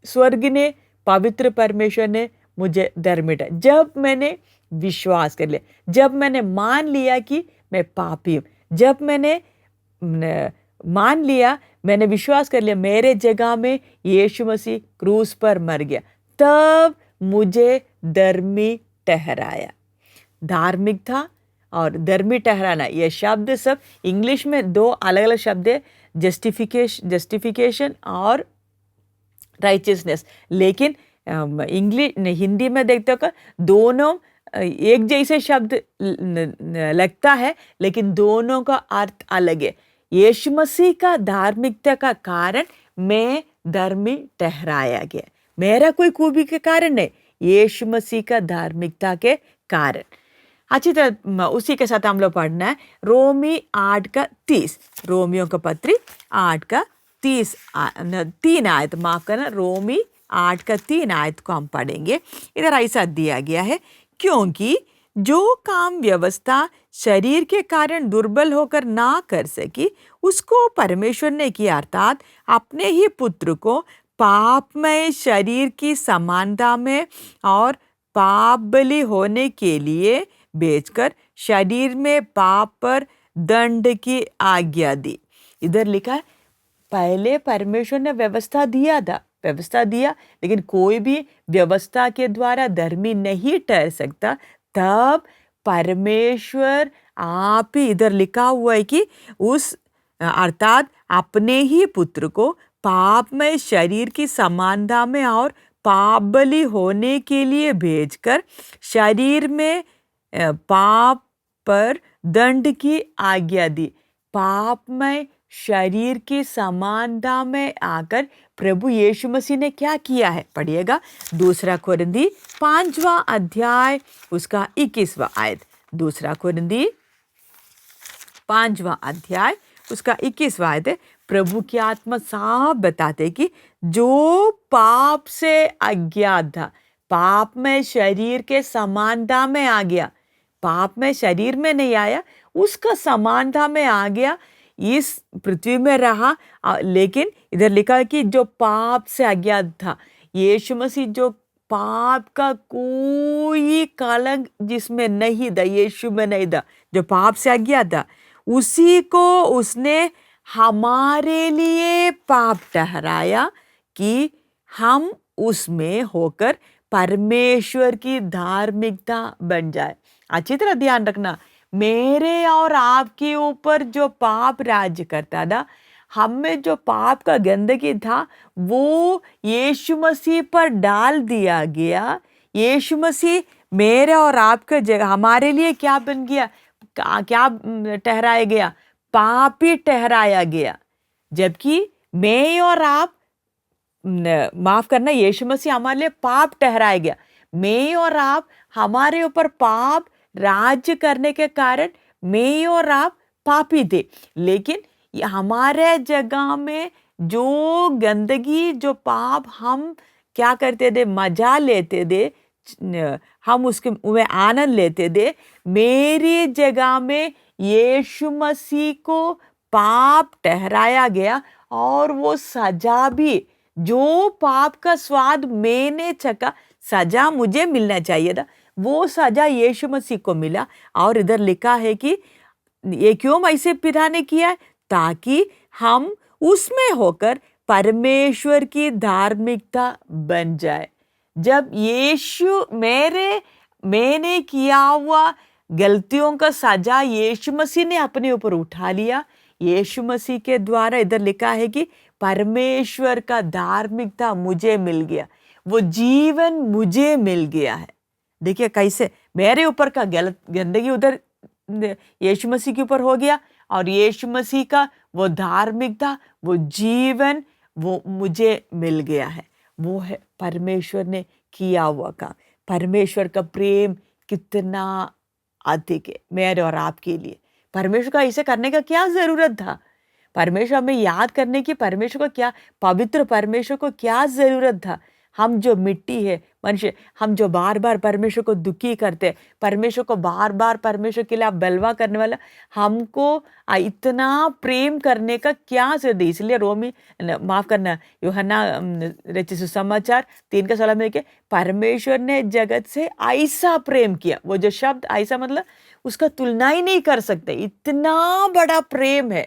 स्वर्ग ने, पवित्र परमेश्वर ने मुझे धर्मी ठहराया। जब मैंने विश्वास कर लिया, जब मैंने मान लिया कि मैं पापी हूँ, जब मैंने मान लिया, मैंने विश्वास कर लिया मेरे जगह में यीशु मसीह क्रूस पर मर गया, तब मुझे धर्मी ठहराया। धार्मिकता और धर्मी ठहराना, ये शब्द सब इंग्लिश में दो अलग अलग शब्द है, जस्टिफिकेशन और राइचियसनेस। लेकिन हिंदी में देखते हो दोनों एक जैसे शब्द लगता है, लेकिन दोनों का अर्थ अलग है। यीशु मसीह का धार्मिकता का कारण मैं धर्मी ठहराया गया, मेरा कोई खूबी के कारण नहीं, यीशु मसीह का धार्मिकता के कारण। अच्छी तरह उसी के साथ हम लोग पढ़ना है रोमी 8:30, रोमियो का पत्री 8:3 आयत, माफ करना, रोमी 8:3 आयत को हम पढ़ेंगे। इधर ऐसा दिया गया है, क्योंकि जो काम व्यवस्था शरीर के कारण दुर्बल होकर ना कर सकी, उसको परमेश्वर ने किया, अर्थात अपने ही पुत्र को पापमय शरीर की समानता में और पाप बलि होने के लिए बेचकर शरीर में पाप पर दंड की आज्ञा दी। इधर लिखा है पहले परमेश्वर ने व्यवस्था दिया, लेकिन कोई भी व्यवस्था के द्वारा धर्मी नहीं ठहर सकता। तब परमेश्वर आप ही, इधर लिखा हुआ है कि उस अर्थात अपने ही पुत्र को पाप में शरीर की समानता में और पाप बलि होने के लिए भेजकर शरीर में पाप पर दंड की आज्ञा दी। पाप में शरीर की समानता में आकर प्रभु यीशु मसीह ने क्या किया है? पढ़िएगा 2 कोरिन्थी 5वां अध्याय उसका 21वां आयत। 2 कोरिन्थी 5वां अध्याय उसका 21वां आयत है। प्रभु की आत्मा साफ बताते कि जो पाप से अज्ञात था, पाप में शरीर के समानता में आ गया, पाप में शरीर में नहीं आया, उसका समानता में आ गया, इस पृथ्वी में रहा। लेकिन इधर लिखा है कि जो पाप से अज्ञात था, यीशु मसीह जो पाप का कोई कलंक जिसमें नहीं था, यीशु में नहीं था, जो पाप से अज्ञात था, उसी को उसने हमारे लिए पाप ठहराया कि हम उसमें होकर परमेश्वर की धार्मिकता बन जाए। अच्छी तरह ध्यान रखना, मेरे और आपके ऊपर जो पाप राज्य करता था, हम में जो पाप का गंदगी था, वो यीशु मसीह पर डाल दिया गया। यीशु मसीह मेरे और आपके जगह हमारे लिए क्या बन गया? क्या ठहराया गया? पापी ठहराया गया। जबकि मैं और आप, माफ करना, यीशु मसीह हमारे लिए पाप ठहराया गया। मैं और आप, हमारे ऊपर पाप राज्य करने के कारण मैं और आप पापी थे। लेकिन हमारे जगह में जो गंदगी, जो पाप हम क्या करते थे? मजा लेते थे, हम उसके में आनंद लेते थे। मेरी जगह में यीशु मसीह को पाप ठहराया गया, और वो सजा भी, जो पाप का स्वाद मैंने चखा, सजा मुझे मिलना चाहिए था, वो सजा यीशु मसीह को मिला। और इधर लिखा है कि ये क्यों ऐसे पिता ने किया है? ताकि हम उसमें होकर परमेश्वर की धार्मिकता बन जाए। जब यीशु मैंने किया हुआ गलतियों का सजा यीशु मसीह ने अपने ऊपर उठा लिया। यीशु मसीह के द्वारा इधर लिखा है कि परमेश्वर का धार्मिकता मुझे मिल गया, वो जीवन मुझे मिल गया है। देखिए कैसे मेरे ऊपर का गंदगी उधर यीशु मसीह के ऊपर हो गया, और यीशु मसीह का वो धार्मिकता, वो जीवन, वो मुझे मिल गया है। वो है परमेश्वर ने किया हुआ काम। परमेश्वर का प्रेम कितना अधिक है मेरे और आपके लिए। परमेश्वर का ऐसे करने का क्या जरूरत था? परमेश्वर हमें याद करने की, परमेश्वर को क्या, पवित्र परमेश्वर को क्या जरूरत था? हम जो मिट्टी है मनुष्य, हम जो बार बार परमेश्वर को दुखी करते, परमेश्वर को बार बार परमेश्वर के लिए आप बलवा करने वाला, हमको इतना प्रेम करने का क्या जरूरत है? इसलिए रोमी माफ करना यूहन्ना रचित सुसमाचार 3:16 में के परमेश्वर ने जगत से ऐसा प्रेम किया। वो जो शब्द ऐसा मतलब उसका तुलना ही नहीं कर सकते, इतना बड़ा प्रेम है।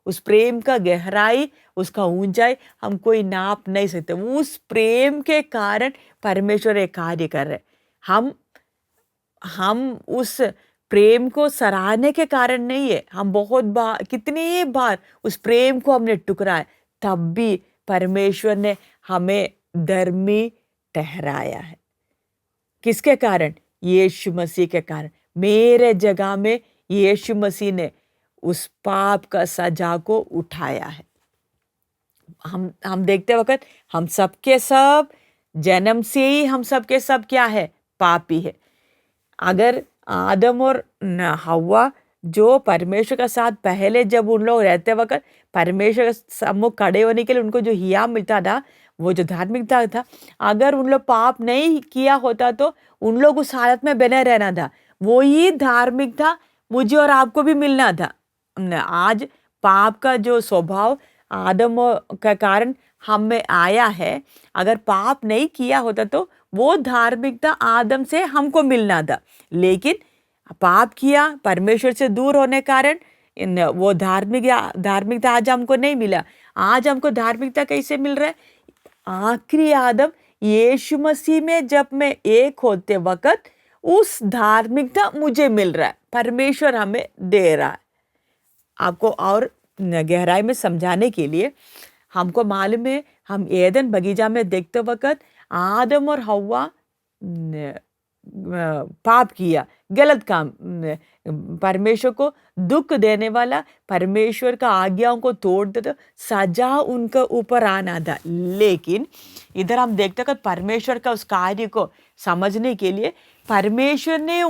उस प्रेम का गहराई, उसका ऊंचाई हम कोई नाप नहीं सकते। उस प्रेम के कारण परमेश्वर एक कार्य कर रहे। हम उस प्रेम को सराहने के कारण नहीं है। हम बहुत बार, कितनी बार उस प्रेम को हमने टुकराया, तब भी परमेश्वर ने हमें धर्मी ठहराया है। किसके कारण? यीशु मसीह के कारण। मेरे जगह में यीशु मसीह ने उस पाप का सजा को उठाया है। हम देखते वक्त हम सबके सब जन्म से ही हम सबके सब क्या है? पापी है। अगर आदम और हव्वा जो परमेश्वर के साथ पहले जब उन लोग रहते वक्त परमेश्वर के सम्मुख खड़े होने के लिए उनको जो हिया मिलता था, वो जो धार्मिकता था, अगर उन लोग पाप नहीं किया होता तो उन लोग उस हालत में बने रहना था। वो ही धार्मिकता मुझे और आपको भी मिलना था। आज पाप का जो स्वभाव आदम के कारण हम में आया है, अगर पाप नहीं किया होता तो वो धार्मिकता आदम से हमको मिलना था। लेकिन पाप किया, परमेश्वर से दूर होने कारण वो धार्मिकता आज हमको नहीं मिला। आज हमको धार्मिकता कैसे मिल रहा है? आखिरी आदम यीशु मसीह में जब मैं एक होते वक्त उस धार्मिकता मुझे मिल रहा है, परमेश्वर हमें दे रहा है। आपको और गहराई में समझाने के लिए हमको मालूम है, हम एदन बगीचा में देखते वक्त आदम और हव्वा पाप किया, गलत काम, परमेश्वर को दुख देने वाला, परमेश्वर का आज्ञाओं को तोड़ देते, सजा उनके ऊपर आना था। लेकिन इधर हम देखते कि परमेश्वर का उस कार्य को समझने के लिए परमेश्वर ने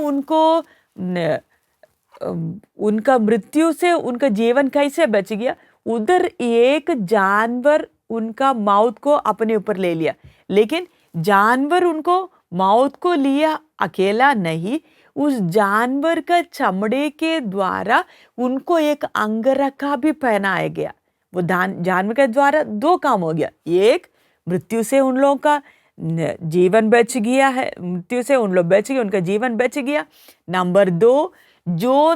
उनका मृत्यु से उनका जीवन कैसे बच गया? उधर एक जानवर उनका मौत को अपने ऊपर ले लिया, लेकिन जानवर उनको मौत को लिया अकेला नहीं, उस जानवर का चमड़े के द्वारा उनको एक अंगरखा भी पहनाया गया। वो जानवर के द्वारा दो काम हो गया। एक, मृत्यु से उन लोगों का जीवन बच गया है, मृत्यु से उन लोग बच गए, उनका जीवन बच गया। नंबर 2, जो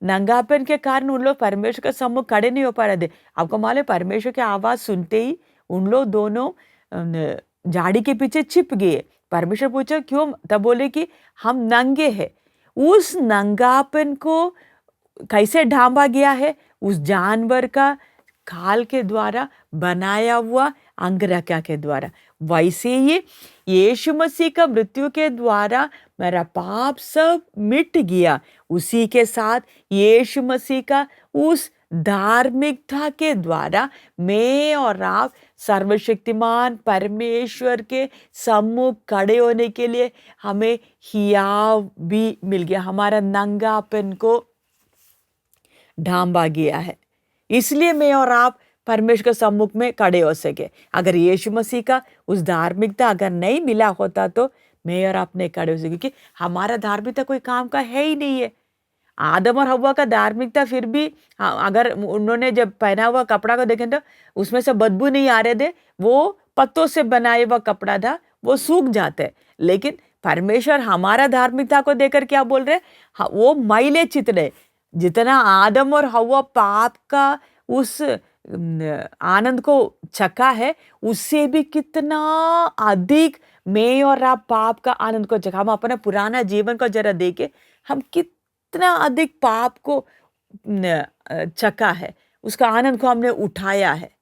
नंगापन के कारण उन लोग परमेश्वर के सम्मुख खड़े नहीं हो पा रहे थे। आपको मालूम है, परमेश्वर की आवाज़ सुनते ही उन लोग दोनों झाड़ी के पीछे छिप गए। परमेश्वर पूछा क्यों? तब बोले कि हम नंगे हैं। उस नंगापन को कैसे ढांपा गया है? उस जानवर का खाल के द्वारा बनाया हुआ अंगरखा के द्वारा। वैसे ही यीशु मसीह का मृत्यु के द्वारा मेरा पाप सब मिट गया। उसी के साथ यीशु मसीह का उस धार्मिकता के द्वारा मैं और आप सर्वशक्तिमान परमेश्वर के सम्मुख खड़े होने के लिए हमें हियाव भी मिल गया। हमारा नंगापन को ढांपा गया है, इसलिए मैं और आप परमेश्वर के सम्मुख में खड़े हो सके। अगर यीशु मसीह का उस धार्मिकता अगर नहीं मिला होता तो मैं और आप नहीं खड़े हो सके, क्योंकि हमारा धार्मिकता कोई काम का है ही नहीं है। आदम और हव्वा का धार्मिकता फिर भी, अगर उन्होंने जब पहना हुआ कपड़ा को देखें तो उसमें से बदबू नहीं आ रहे थे। वो पत्तों से बनाया हुआ कपड़ा था, वो सूख जाते। लेकिन परमेश्वर हमारा धार्मिकता को देकर क्या बोल रहे? वो मैले चितड़े, जितना आदम और हव्वा पाप का उस आनंद को चखा है, उससे भी कितना अधिक मैं और आप पाप का आनंद को चखा। हम अपना पुराना जीवन को जरा देखे, हम कितना अधिक पाप को चखा है, उसका आनंद को हमने उठाया है।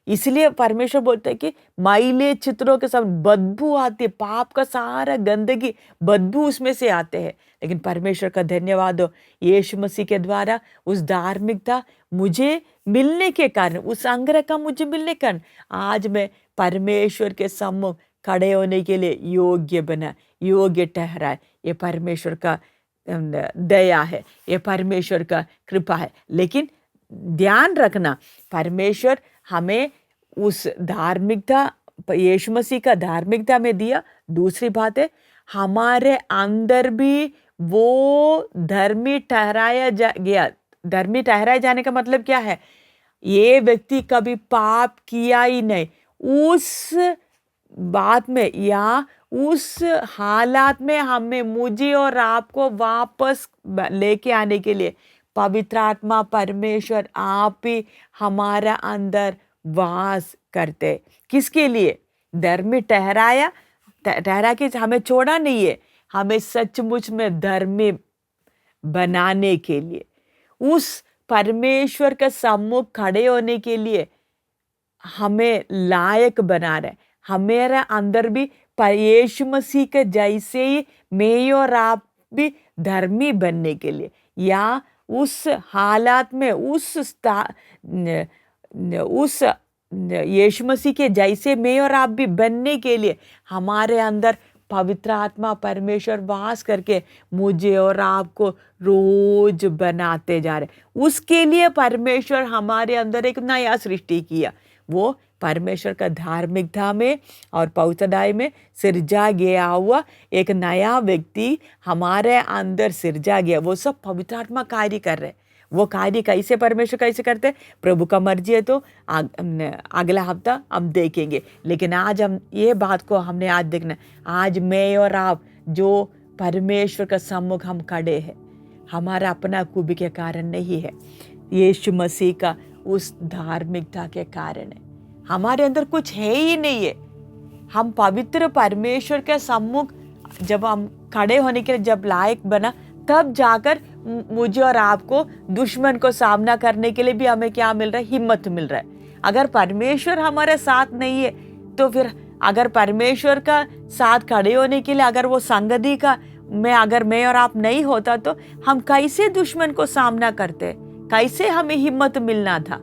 इसलिए परमेश्वर बोलते हैं कि मैले चित्रों के साथ बदबू आती है, पाप का सारा गंदगी बदबू उसमें से आते हैं। लेकिन परमेश्वर का धन्यवाद हो, यीशु मसीह के द्वारा उस धार्मिकता मुझे मिलने के कारण, उस अंग्रह का मुझे मिलने के कारण आज मैं परमेश्वर के सम्मुख खड़े होने के लिए योग्य बना, योग्य ठहरा। ये परमेश्वर का दया है, ये परमेश्वर का कृपा है। लेकिन ध्यान रखना, परमेश्वर हमें उस धार्मिकता, यीशु मसीह का धार्मिकता में दिया। दूसरी बात है, हमारे अंदर भी वो धर्मी ठहराया गया। धर्मी ठहराए जाने का मतलब क्या है? ये व्यक्ति कभी पाप किया ही नहीं, उस बात में या उस हालात में हमें, मुझे और आपको वापस लेके आने के लिए पवित्र आत्मा परमेश्वर आप ही हमारा अंदर वास करते। किसके लिए? धर्मी ठहरा के हमें छोड़ा नहीं है, हमें सचमुच में धर्मी बनाने के लिए, उस परमेश्वर के सम्मुख खड़े होने के लिए हमें लायक बना रहे। हमारे अंदर भी यीशु मसीह के जैसे ही मैं और आप भी धर्मी बनने के लिए, या उस हालात में उस यीशु मसीह के जैसे मैं और आप भी बनने के लिए हमारे अंदर पवित्र आत्मा परमेश्वर वास करके मुझे और आपको रोज बनाते जा रहे। उसके लिए परमेश्वर हमारे अंदर एक नया सृष्टि किया। वो परमेश्वर का धार्मिकता में और पवित्रताई में सिरजा गया हुआ एक नया व्यक्ति हमारे अंदर सिरजा गया। वो सब पवित्र आत्मा कार्य कर रहे। वो कार्य कैसे परमेश्वर कैसे करते, प्रभु का मर्जी है तो अगला हफ्ता हम देखेंगे। लेकिन आज हम ये बात को हमने आज देखना, आज मैं और आप जो परमेश्वर का सम्मुख हम खड़े हैं, हमारा अपना खूबी के कारण नहीं है, यीशु मसीह का उस धार्मिकता के कारण है। हमारे अंदर कुछ है ही नहीं है। हम पवित्र परमेश्वर के सम्मुख जब हम खड़े होने के लिए जब लायक बना, तब जाकर मुझे और आपको दुश्मन को सामना करने के लिए भी हमें क्या मिल रहा है? हिम्मत मिल रहा है। अगर परमेश्वर हमारे साथ नहीं है तो फिर अगर परमेश्वर का साथ खड़े होने के लिए अगर वो संगति का अगर मैं और आप नहीं होता तो हम कैसे दुश्मन को सामना करते, कैसे हमें हिम्मत मिलना था।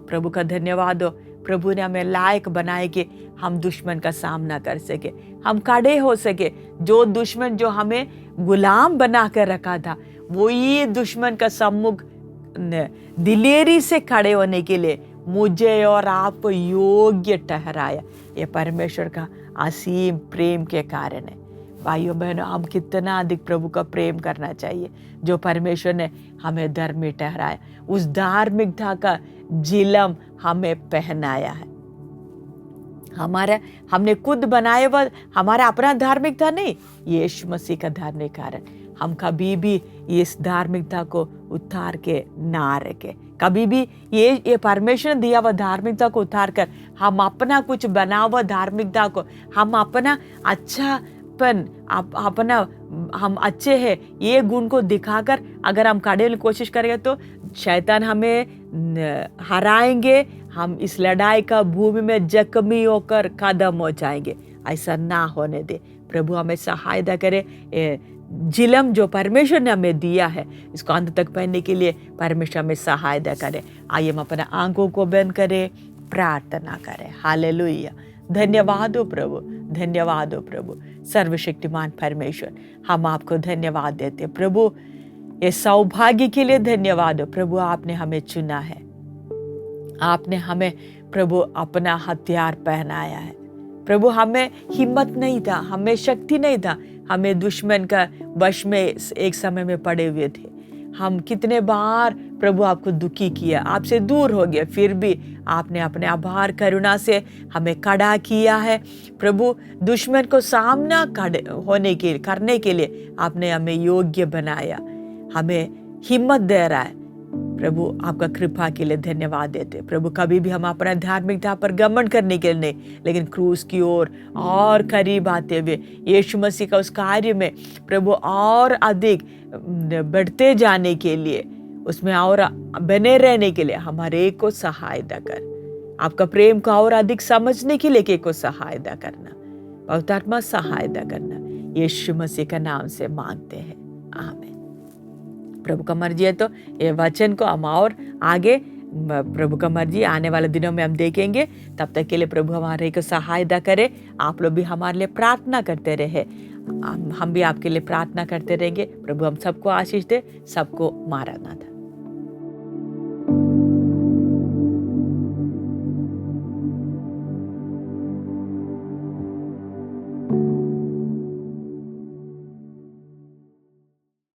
प्रभु का धन्यवाद हो, प्रभु ने हमें लायक बनाए कि हम दुश्मन का सामना कर सके, हम खड़े हो सके। जो दुश्मन जो हमें गुलाम बना कर रखा था, वो ये दुश्मन का सम्मुख दिलेरी से खड़े होने के लिए मुझे और आपको योग्य ठहराया। ये परमेश्वर का असीम प्रेम के कारण है। भाइयों बहनों, हम कितना अधिक प्रभु का प्रेम करना चाहिए जो परमेश्वर ने हमें धर्मी ठहराया, उस धार्मिकता का जिलम हमें पहनाया है। हमने खुद बनाए हुआ हमारा अपना धार्मिकता नहीं, यीशु मसीह का धार्मिक कारण। हम कभी भी इस धार्मिकता को उतार के ना रखे, कभी भी ये परमेश्वर ने दिया हुआ धार्मिकता को उतार कर हम अपना कुछ बना हुआ धार्मिकता को, हम अपना अच्छापन, अपना हम अच्छे हैं ये गुण को दिखाकर अगर हम खड़े होने की कोशिश करेंगे तो शैतान हमें हराएंगे। हम इस लड़ाई का भूमि में जख्मी होकर खत्म हो जाएंगे। ऐसा ना होने दे। प्रभु हमें सहायता करे। जिलम जो परमेश्वर ने हमें दिया है, इसको अंत तक पहनने के लिए परमेश्वर हमें सहायता करे। आइए हम अपने आंखों को बंद करें, प्रार्थना करें। हालेलुया। धन्यवाद हो प्रभु, धन्यवाद हो प्रभु। सर्वशक्तिमान परमेश्वर, हम आपको धन्यवाद देते हैं प्रभु। ये सौभाग्य के लिए धन्यवाद हो प्रभु। आपने हमें चुना है, आपने हमें प्रभु अपना हथियार पहनाया है प्रभु। हमें हिम्मत नहीं था, हमें शक्ति नहीं था, हमें दुश्मन का वश में एक समय में पड़े हुए थे। हम कितने बार प्रभु आपको दुखी किया, आपसे दूर हो गया, फिर भी आपने अपने आभार करुणा से हमें खड़ा किया है। प्रभु दुश्मन को सामना करने के लिए आपने हमें योग्य बनाया, हमें हिम्मत दे रहा है। प्रभु आपका कृपा के लिए धन्यवाद देते। प्रभु कभी भी हम अपना धार्मिकता पर घमंड करने के लिए नहीं, लेकिन क्रूस की ओर और करीब आते हुए यीशु मसीह का उस कार्य में प्रभु और अधिक बढ़ते जाने के लिए, उसमें और बने रहने के लिए हमारे एक को सहायता कर। आपका प्रेम को और अधिक समझने के लिए एक को सहायता करना, पवित्र आत्मा सहायता करना, यीशु मसीह का नाम से मांगते हैं, आमीन। प्रभु का मर्जी है तो ये वचन को हम और आगे, प्रभु का मर्जी आने वाले दिनों में हम देखेंगे। तब तक के लिए प्रभु हमारे को सहायता करे। आप लोग भी हमारे लिए प्रार्थना करते रहे, हम भी आपके लिए प्रार्थना करते रहेंगे। प्रभु हम सबको आशीष दे, सबको मारा ना था।